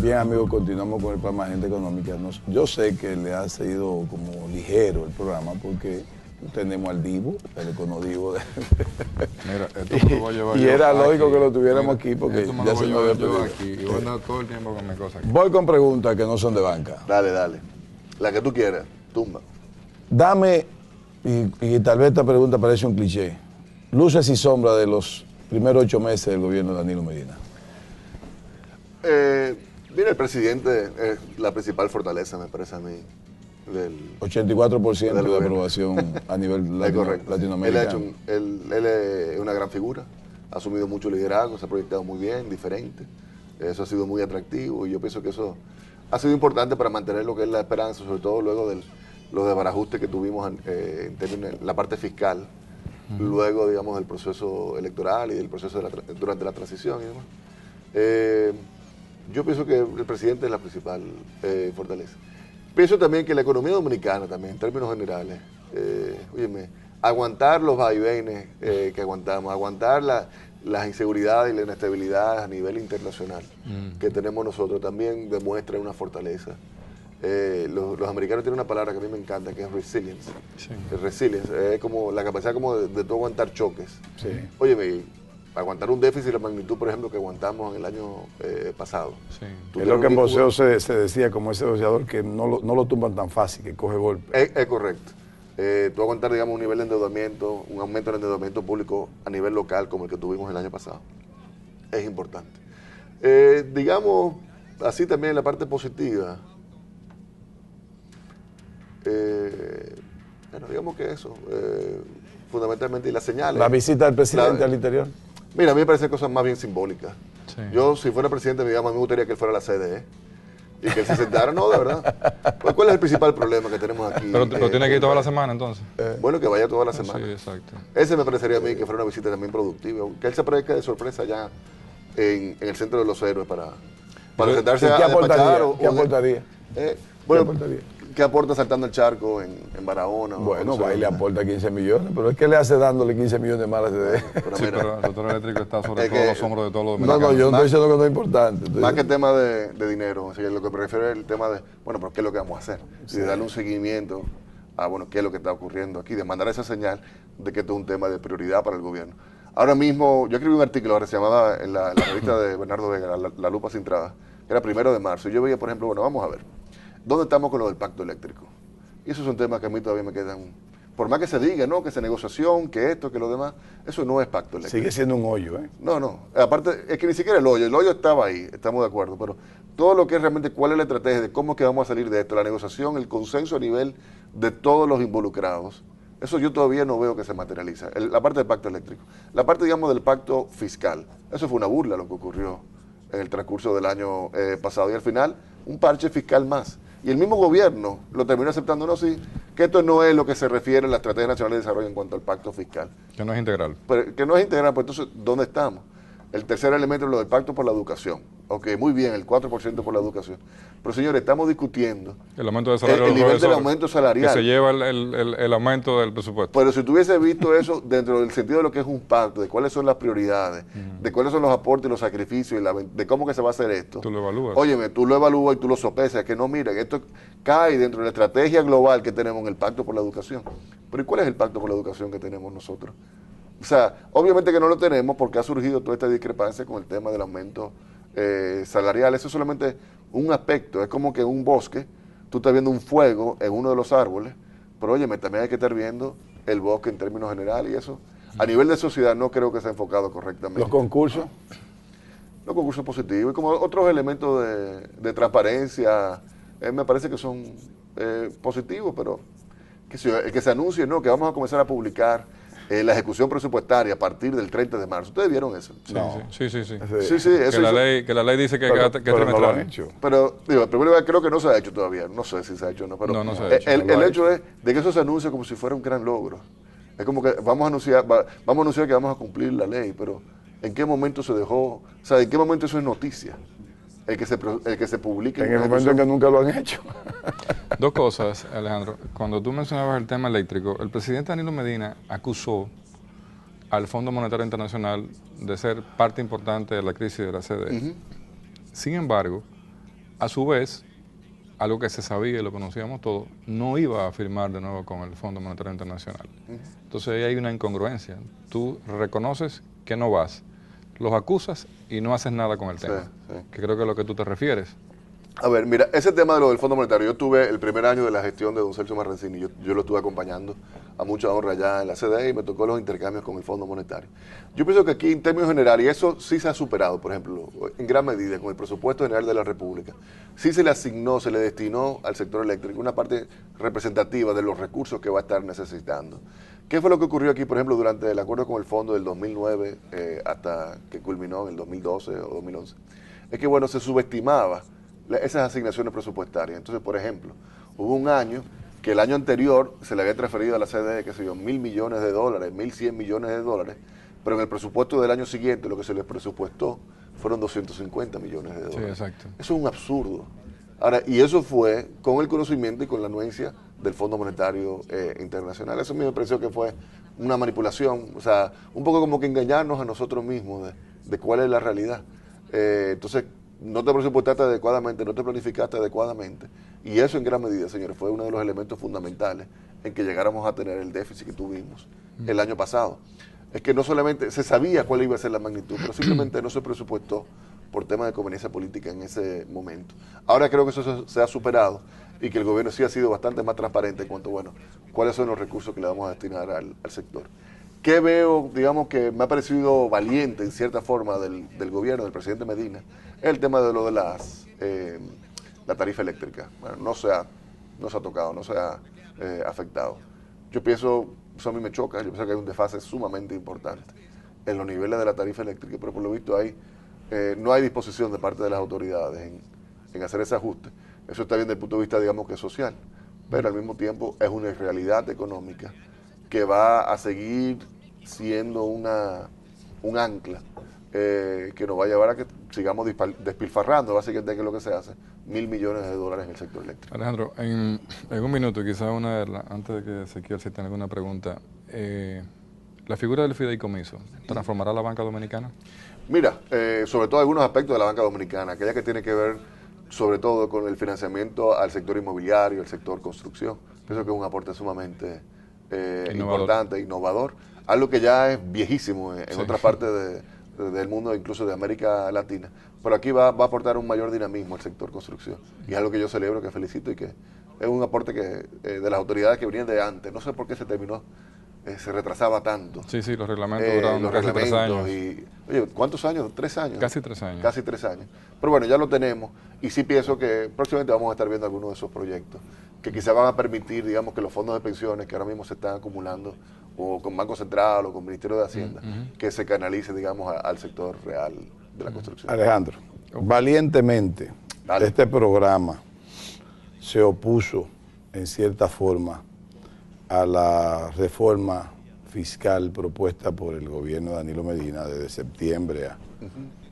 Bien, amigos, continuamos con el programa Agenda Económica. Yo sé que le ha sido como ligero el programa porque tenemos al Divo, el Econodivo. Mira, esto me lo voy a llevar y yo era lógico aquí. que lo tuviéramos aquí porque esto me ya lo se voy a nos había llevar yo pedido. aquí y voy a andar todo el tiempo con mi cosa aquí. Voy con preguntas que no son de banca. Dale, dale. La que tú quieras, tumba. Dame, y tal vez esta pregunta parece un cliché, luces y sombras de los primeros 8 meses del gobierno de Danilo Medina. Mira, el presidente es la principal fortaleza, me parece a mí, del 84% de gobierno. aprobación a nivel Es correcto. latinoamericano. Él es una gran figura, ha asumido mucho liderazgo, se ha proyectado muy bien, diferente. Eso ha sido muy atractivo y yo pienso que eso ha sido importante para mantener lo que es la esperanza, sobre todo luego de los desbarajustes que tuvimos en términos de la parte fiscal, luego, digamos, del proceso electoral y del proceso durante la transición y demás. Yo pienso que el presidente es la principal fortaleza. Pienso también que la economía dominicana también, en términos generales, óyeme, aguantar los vaivenes que aguantamos, aguantar las inseguridades y la inestabilidad a nivel internacional que tenemos nosotros también demuestra una fortaleza. Los americanos tienen una palabra que a mí me encanta, que es resilience. Sí. El resilience es como la capacidad como de tú aguantar choques. Sí. Óyeme, aguantar un déficit de la magnitud, por ejemplo, que aguantamos en el año pasado. Sí. Es lo que en boxeo se decía como ese boxeador que no lo tumban tan fácil, que coge golpe. Es correcto. Tú aguantar, digamos, un nivel de endeudamiento, un aumento del endeudamiento público a nivel local como el que tuvimos el año pasado, es importante. Digamos, así también la parte positiva. Bueno, digamos que eso, fundamentalmente, y las señales. La visita del presidente al interior. Mira, a mí me parecen cosas más bien simbólicas. Sí. Yo, si fuera presidente, digamos, a mí me gustaría que él fuera a la CDE y que él se sentara, no, de verdad. Pues, ¿cuál es el principal problema que tenemos aquí? Pero lo tiene que ir toda la semana entonces. Bueno, que vaya toda la semana. Sí, exacto. Ese me parecería a mí que fuera una visita también productiva. Que él se aparezca de sorpresa ya en el centro de los héroes para sentarse ¿Y qué a despachar. aportaría? ¿Qué aportaría? Bueno, ¿Qué aportaría? ¿qué aporta saltando el charco en Barahona? Bueno, o va y le aporta 15 millones, pero es que le hace dándole 15 millones más a la CDE. Pero Sí, mira, pero el sector eléctrico está sobre es todos que- los hombros de todos los No, dominicanos. no, yo no estoy diciendo que no es importante. más que el tema de dinero, o sea, lo que prefiero es el tema de, bueno, pero ¿qué es lo que vamos a hacer? Y de darle un seguimiento a, bueno, qué es lo que está ocurriendo aquí, de mandar esa señal de que esto es un tema de prioridad para el gobierno. Ahora mismo, yo escribí un artículo ahora, se llamaba en la revista de Bernardo Vega, La Lupa Sin Trabas, que era 1 de marzo, y yo veía, por ejemplo, bueno, vamos a ver, ¿dónde estamos con lo del pacto eléctrico? Y esos son temas que a mí todavía me quedan, por más que se diga, ¿no? Que se negociación, que esto, que lo demás, eso no es pacto eléctrico. Sigue siendo un hoyo, ¿eh? No, no. Aparte, es que ni siquiera el hoyo estaba ahí, estamos de acuerdo, pero todo lo que es realmente cuál es la estrategia de cómo es que vamos a salir de esto, la negociación, el consenso a nivel de todos los involucrados, eso yo todavía no veo que se materializa. La parte del pacto eléctrico. La parte, digamos, del pacto fiscal, eso fue una burla lo que ocurrió en el transcurso del año pasado y al final un parche fiscal más. Y el mismo gobierno lo terminó aceptando, no, sí, que esto no es lo que se refiere a la Estrategia Nacional de Desarrollo en cuanto al pacto fiscal. Que no es integral. Pero, que no es integral, pues entonces, ¿dónde estamos? El tercer elemento es lo del pacto por la educación. Ok, muy bien, el 4% por la educación. Pero señores, estamos discutiendo El aumento de salario el de los nivel del profesores, aumento salarial. que se lleva el aumento del presupuesto. Pero si tú hubieses visto eso dentro del sentido de lo que es un pacto, de cuáles son las prioridades, de cuáles son los aportes y los sacrificios, de cómo que se va a hacer esto. Tú lo evalúas. Óyeme, tú lo evalúas y tú lo sopesas, que no, miren, esto cae dentro de la estrategia global que tenemos en el pacto por la educación. Pero ¿y cuál es el pacto por la educación que tenemos nosotros? O sea, obviamente que no lo tenemos porque ha surgido toda esta discrepancia con el tema del aumento salarial. Eso es solamente un aspecto, es como que en un bosque tú estás viendo un fuego en uno de los árboles, pero óyeme, también hay que estar viendo el bosque en términos generales y eso. A nivel de sociedad no creo que se ha enfocado correctamente. Los concursos. Los concursos positivos y como otros elementos de transparencia, me parece que son positivos, pero que se anuncie, ¿no? Que vamos a comenzar a publicar la ejecución presupuestaria a partir del 30 de marzo. ¿Ustedes vieron eso? Sí, No. sí. Sí, sí, eso Que la hizo- ley dice que Pero es no lo trimestral. han hecho. Pero, digo, en primer lugar, creo que no se ha hecho todavía. No sé si se ha hecho o no. Pero No, no se ha hecho, el no lo ha hecho es de que eso se anuncia como si fuera un gran logro. Es como que vamos a anunciar que vamos a cumplir la ley, pero ¿en qué momento se dejó? O sea, ¿en qué momento eso es noticia? El que se publique. En el una momento en que ejecución. nunca lo han hecho. Dos cosas, Alejandro. Cuando tú mencionabas el tema eléctrico, el presidente Danilo Medina acusó al Fondo Monetario Internacional de ser parte importante de la crisis de la CDE. Sin embargo, a su vez, algo que se sabía y lo conocíamos todos, no iba a firmar de nuevo con el Fondo Monetario Internacional. Entonces ahí hay una incongruencia. Tú reconoces que no vas, los acusas y no haces nada con el tema, que creo que es lo que tú te refieres. A ver, mira, ese tema de lo del Fondo Monetario, yo tuve el primer año de la gestión de don Celso Marrancini, yo lo estuve acompañando a mucha honra allá en la CDE y me tocó los intercambios con el Fondo Monetario. Yo pienso que aquí en términos generales, y eso sí se ha superado, por ejemplo, en gran medida con el presupuesto general de la República, sí se le asignó, se le destinó al sector eléctrico una parte representativa de los recursos que va a estar necesitando. ¿Qué fue lo que ocurrió aquí, por ejemplo, durante el acuerdo con el Fondo del 2009 hasta que culminó en el 2012 o 2011? Es que, bueno, se subestimaba esas asignaciones presupuestarias. Entonces, por ejemplo, hubo un año que el año anterior se le había transferido a la CDE, qué sé yo, 1.000 millones de dólares, 1.100 millones de dólares, pero en el presupuesto del año siguiente lo que se les presupuestó fueron 250 millones de dólares. Sí, exacto. Eso es un absurdo. Ahora, y eso fue con el conocimiento y con la anuencia del Fondo Monetario Internacional. Eso a mí me pareció que fue una manipulación, o sea, un poco como que engañarnos a nosotros mismos de cuál es la realidad. Entonces, no te presupuestaste adecuadamente, no te planificaste adecuadamente. Y eso en gran medida, señores, fue uno de los elementos fundamentales en que llegáramos a tener el déficit que tuvimos el año pasado. Es que no solamente se sabía cuál iba a ser la magnitud, pero simplemente no se presupuestó por temas de conveniencia política en ese momento. Ahora creo que eso se ha superado y que el gobierno sí ha sido bastante más transparente en cuanto, bueno, cuáles son los recursos que le vamos a destinar al sector. ¿Qué veo, digamos, que me ha parecido valiente en cierta forma del gobierno, del presidente Medina? Es el tema de lo de la tarifa eléctrica. Bueno, no se ha tocado, no se ha afectado. Yo pienso, eso a mí me choca, yo pienso que hay un desfase sumamente importante en los niveles de la tarifa eléctrica, pero por lo visto no hay disposición de parte de las autoridades en hacer ese ajuste. Eso está bien desde el punto de vista, digamos, que social, pero al mismo tiempo es una realidad económica que va a seguir siendo un ancla que nos va a llevar a que sigamos despilfarrando, básicamente, que es lo que se hace, 1.000 millones de dólares en el sector eléctrico. Alejandro, en un minuto, quizás antes de que Ezequiel si tenga alguna pregunta, la figura del fideicomiso, ¿transformará la banca dominicana? Mira, sobre todo algunos aspectos de la banca dominicana, aquella que tiene que ver sobre todo con el financiamiento al sector inmobiliario, al sector construcción. Pienso que es un aporte sumamente importante, innovador, algo que ya es viejísimo en otras partes del mundo, incluso de América Latina, pero aquí va a aportar un mayor dinamismo al sector construcción, y es algo que yo celebro, que felicito, y que es un aporte que de las autoridades que venían de antes. No sé por qué se retrasaba tanto. Sí, los reglamentos duraron casi 3 años. Oye, ¿cuántos años? 3 años. Casi 3 años. Casi 3 años. Pero bueno, ya lo tenemos, y sí pienso que próximamente vamos a estar viendo algunos de esos proyectos que quizás van a permitir, digamos, que los fondos de pensiones que ahora mismo se están acumulando, o con Banco Central o con Ministerio de Hacienda, que se canalice, digamos, al sector real de la construcción. Alejandro, valientemente, este programa se opuso en cierta forma a la reforma fiscal propuesta por el gobierno de Danilo Medina desde septiembre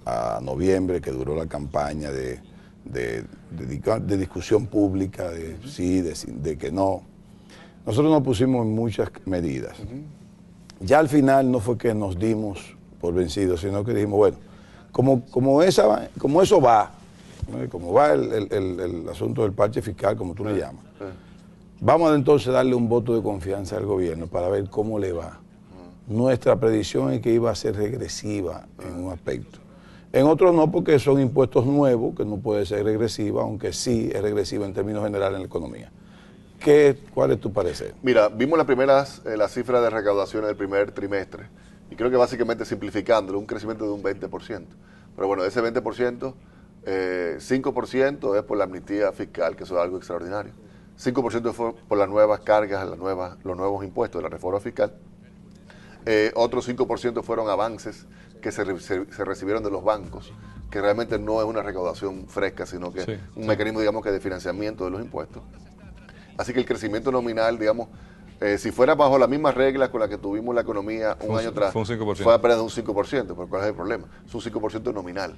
a noviembre, que duró la campaña de discusión pública, de sí, de que no. Nosotros nos pusimos en muchas medidas. Ya al final no fue que nos dimos por vencidos, sino que dijimos, bueno, como eso va, ¿no? Como va el asunto del parche fiscal, como tú le llamas, vamos entonces a darle un voto de confianza al gobierno para ver cómo le va. Nuestra predicción es que iba a ser regresiva en un aspecto. En otros no, porque son impuestos nuevos, que no puede ser regresiva, aunque sí es regresiva en términos generales en la economía. ¿Cuál es tu parecer? Mira, vimos las cifras de recaudación del primer trimestre, y creo que básicamente simplificándolo, un crecimiento de un 20%. Pero bueno, de ese 20%, 5% es por la amnistía fiscal, que eso es algo extraordinario. 5% fue por las nuevas cargas, los nuevos impuestos de la reforma fiscal. Otros 5% fueron avances que se recibieron de los bancos, que realmente no es una recaudación fresca, sino que un mecanismo, digamos, que de financiamiento de los impuestos. Así que el crecimiento nominal, digamos, si fuera bajo las mismas reglas con las que tuvimos la economía un año atrás, fue apenas de un 5%, pero ¿cuál es el problema? Es un 5% nominal.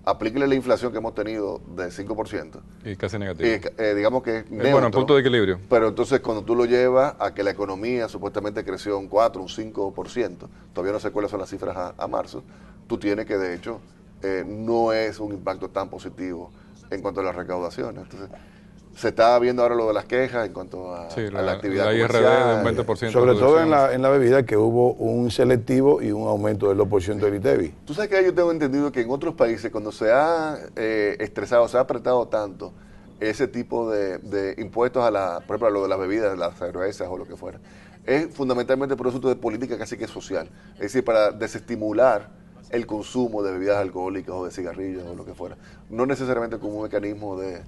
aplíquele la inflación que hemos tenido de 5%. Y casi negativo. Digamos que es neutro, bueno, en punto de equilibrio. Pero entonces cuando tú lo llevas a que la economía supuestamente creció un 4, un 5%, todavía no sé cuáles son las cifras a marzo, tú tienes que de hecho no es un impacto tan positivo en cuanto a las recaudaciones. Entonces, se está viendo ahora lo de las quejas en cuanto a, sí, a la actividad la IRD comercial. de un 20%. Sobre todo en la bebida, que hubo un selectivo y un aumento del 2% del ITEVI. Tú sabes que yo tengo entendido que en otros países, cuando se ha estresado, se ha apretado tanto ese tipo de impuestos por ejemplo, a lo de las bebidas, las cervezas o lo que fuera, es fundamentalmente por un asunto de política casi que social. Es decir, para desestimular el consumo de bebidas alcohólicas o de cigarrillos o lo que fuera. No necesariamente como un mecanismo de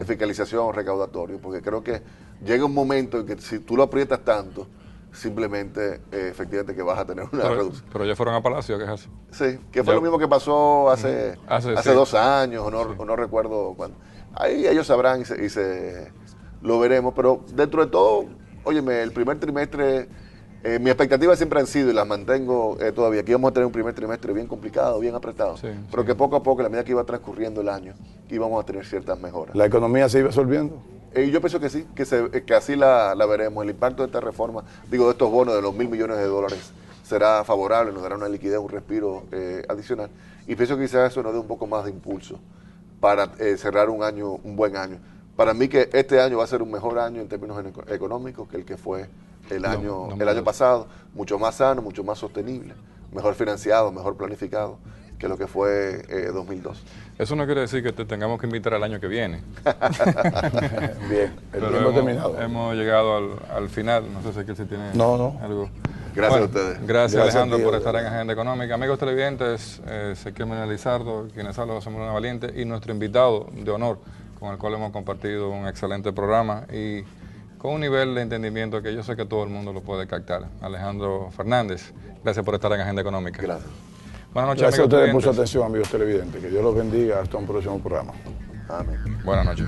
fiscalización o recaudatorio, porque creo que llega un momento en que si tú lo aprietas tanto, simplemente, efectivamente, que vas a tener una reducción. Pero ya fueron a Palacio a quejarse. Sí, que fue lo mismo que pasó hace sí. 2 años, o no recuerdo cuándo. Ahí ellos sabrán y lo veremos, pero dentro de todo, óyeme, el primer trimestre... mi expectativa siempre han sido, y las mantengo todavía, que íbamos a tener un primer trimestre bien complicado, bien apretado, pero que poco a poco, a la medida que iba transcurriendo el año, íbamos a tener ciertas mejoras. ¿La economía se iba resolviendo? Yo pienso que sí, que así la veremos. El impacto de esta reforma, de estos bonos de los $1.000 millones, será favorable, nos dará una liquidez, un respiro adicional, y pienso que quizás eso nos dé un poco más de impulso para cerrar un buen año. Para mí que este año va a ser un mejor año en términos económicos que el que fue el año pasado, mucho más sano, mucho más sostenible, mejor financiado, mejor planificado que lo que fue 2002. Eso no quiere decir que te tengamos que invitar al año que viene. Bien, hemos terminado. Hemos llegado al final, no sé si aquí se tiene algo. Gracias a ustedes. Gracias Alejandro por estar en Agenda Económica. Amigos televidentes, Ezequiel Menelizardo, quienes hablan José Manuel Valiente, y nuestro invitado de honor, con el cual hemos compartido un excelente programa y con un nivel de entendimiento que yo sé que todo el mundo lo puede captar. Alejandro Fernández, gracias por estar en Agenda Económica. Gracias. Buenas noches, gracias a ustedes por su atención, amigos televidentes. Que Dios los bendiga hasta un próximo programa. Amén. Buenas noches.